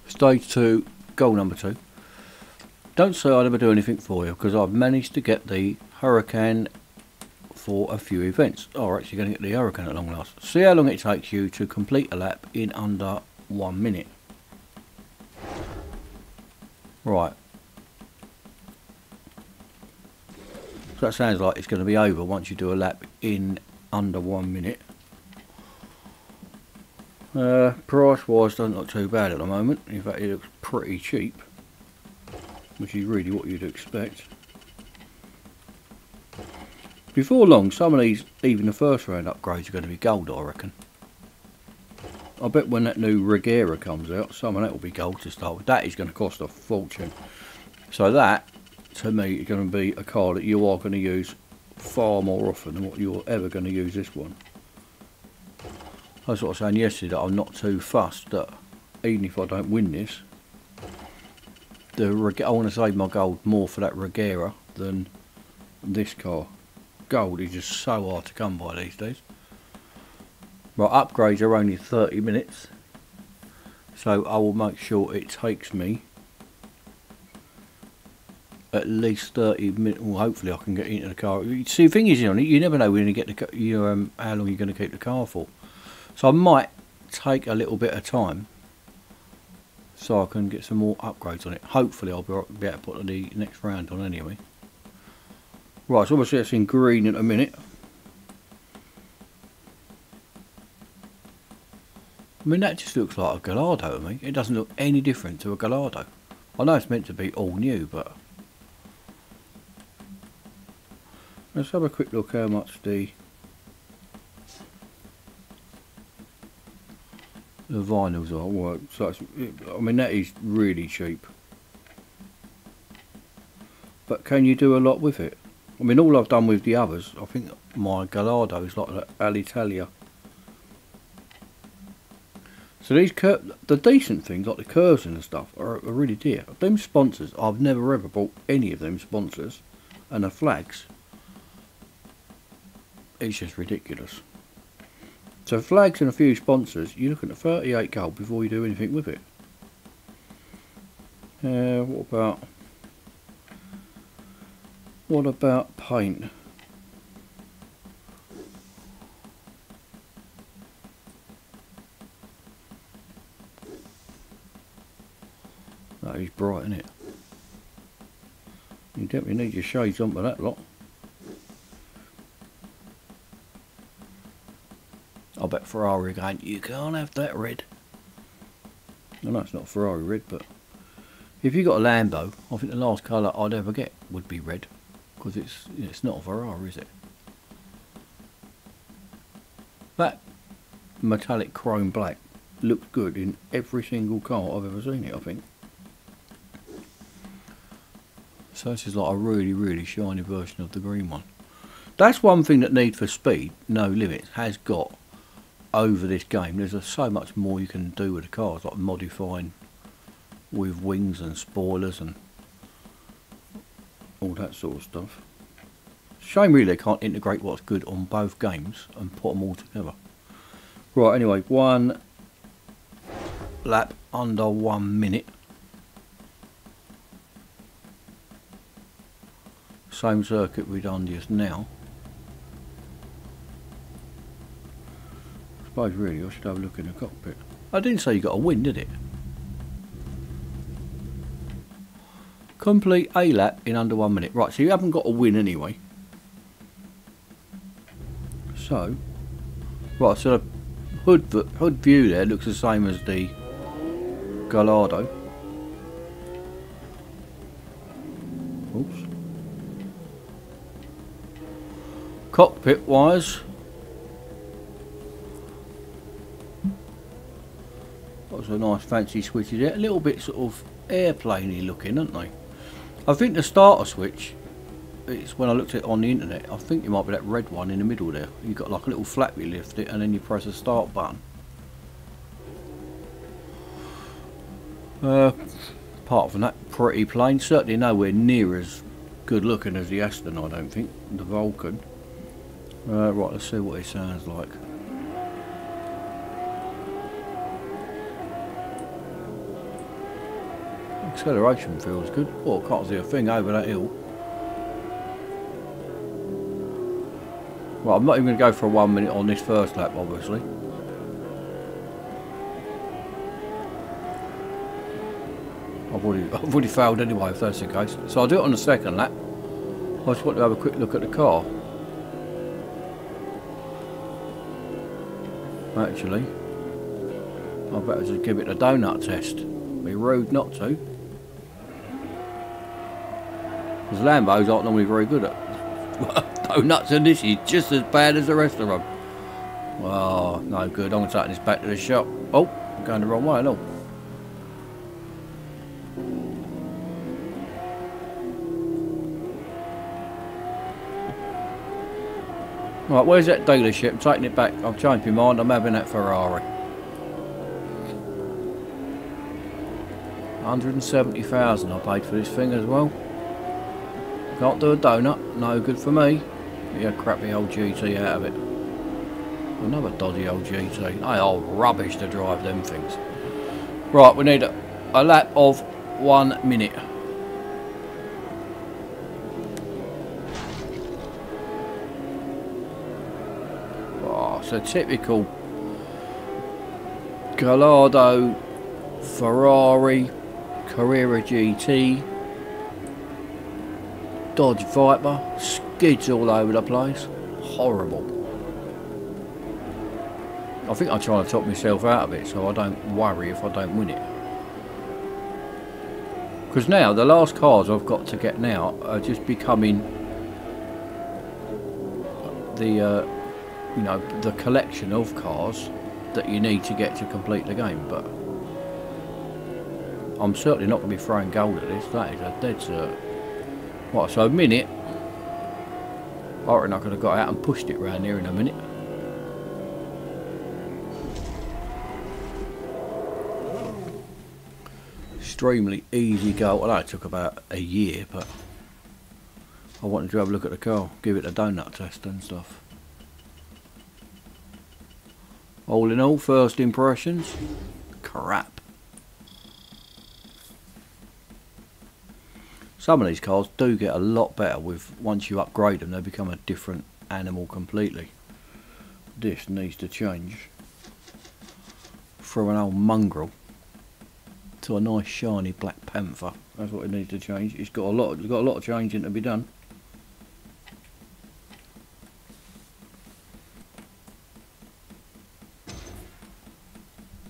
Stage 2, goal number 2. Don't say I'll never do anything for you, because I've managed to get the Huracan for a few events. Oh, we're actually going to get the Huracan at long last. See how long it takes you to complete a lap in under 1 minute. Right. So that sounds like it's going to be over once you do a lap in under 1 minute. Price wise doesn't look too bad at the moment. In fact, it looks pretty cheap, which is really what you'd expect. Before long, some of these, even the first round upgrades, are going to be gold, I reckon. I bet when that new Regera comes out, some of that will be gold to start with. That is going to cost a fortune. So that, to me, is going to be a car that you are going to use far more often than what you're ever going to use this one. I was sort of saying yesterday that I'm not too fussed that even if I don't win this, I want to save my gold more for that Regera than this car. Gold is just so hard to come by these days. Right, upgrades are only 30 minutes, so I will make sure it takes me at least 30 minutes. Well, hopefully I can get into the car. See, the thing is, you never know when you get the how long you're going to keep the car for. So I might take a little bit of time so I can get some more upgrades on it. Hopefully I'll be able to put the next round on anyway. Right, so obviously that's in green in a minute. I mean, that just looks like a Gallardo to me. It doesn't look any different to a Gallardo. I know it's meant to be all new, but let's have a quick look how much the vinyls are. Well, so I mean, that is really cheap. But can you do a lot with it? I mean, all I've done with the others, I think my Gallardo is like Alitalia. So these the decent things, like the curves and the stuff, are really dear. Them sponsors, I've never ever bought any of them sponsors. And the flags, it's just ridiculous. So flags and a few sponsors, you're looking at 38 gold before you do anything with it. What about paint? That is bright, isn't it? You definitely need your shades on for that lot. I bet Ferrari again, you can't have that red. I know it's not Ferrari red, but if you got a Lambo, I think the last colour I'd ever get would be red, because it's not a Ferrari, is it? That metallic chrome black looks good in every single car I've ever seen it, I think. So this is like a really, really shiny version of the green one. That's one thing that Need for Speed No Limits has got over this game. There's so much more you can do with the cars, like modifying with wings and spoilers and all that sort of stuff. Shame really they can't integrate what's good on both games and put them all together. Right, anyway, one lap under 1 minute. Same circuit we done just now. I suppose really I should have a look in the cockpit. I didn't say you got a win, did it? Complete a lap in under 1 minute. Right, so you haven't got a win anyway. So, right, so the hood view there looks the same as the Gallardo. Oops. Cockpit wise, got a nice fancy switches there. A little bit sort of airplaney looking, aren't they? I think the starter switch, it's when I looked at it on the internet, I think it might be that red one in the middle there. You've got like a little flap, you lift it and then you press the start button. Apart from that, pretty plain. Certainly nowhere near as good looking as the Aston, I don't think. The Vulcan. Right, let's see what it sounds like. Acceleration feels good. Oh, I can't see a thing over that hill. Well, I'm not even going to go for a 1 minute on this first lap, obviously. I've already failed anyway, if that's the case. So I'll do it on the second lap. I just want to have a quick look at the car. Actually, I better just give it a donut test. Be rude not to. Because Lambos aren't normally very good at donuts, and this is just as bad as the rest of them. Oh, no good. I'm going to take this back to the shop. Oh, I'm going the wrong way, no. Right, where's that dealership? I'm taking it back. I've changed my mind. I'm having that Ferrari. 170,000 I paid for this thing as well. Can't do a donut. No good for me. Get a crappy old GT out of it. Another dodgy old GT. They are rubbish to drive them things. Right, we need a lap of 1 minute. It's a typical Gallardo Ferrari Carrera GT Dodge Viper, skids all over the place, horrible. I think I'm trying to talk myself out of it so I don't worry if I don't win it. Because now the last cars I've got to get now are just becoming the you know, the collection of cars that you need to get to complete the game, but I'm certainly not going to be throwing gold at this. That is a dead cert. Right, so a minute. I reckon I could have got out and pushed it round here in a minute. Extremely easy goal. Well, that took about a year, but I wanted to have a look at the car, give it a donut test and stuff. All in all, first impressions, crap. Some of these cars do get a lot better with, once you upgrade them, they become a different animal completely. This needs to change from an old mongrel to a nice shiny Black Panther. That's what it needs to change. It's got a lot of changing to be done.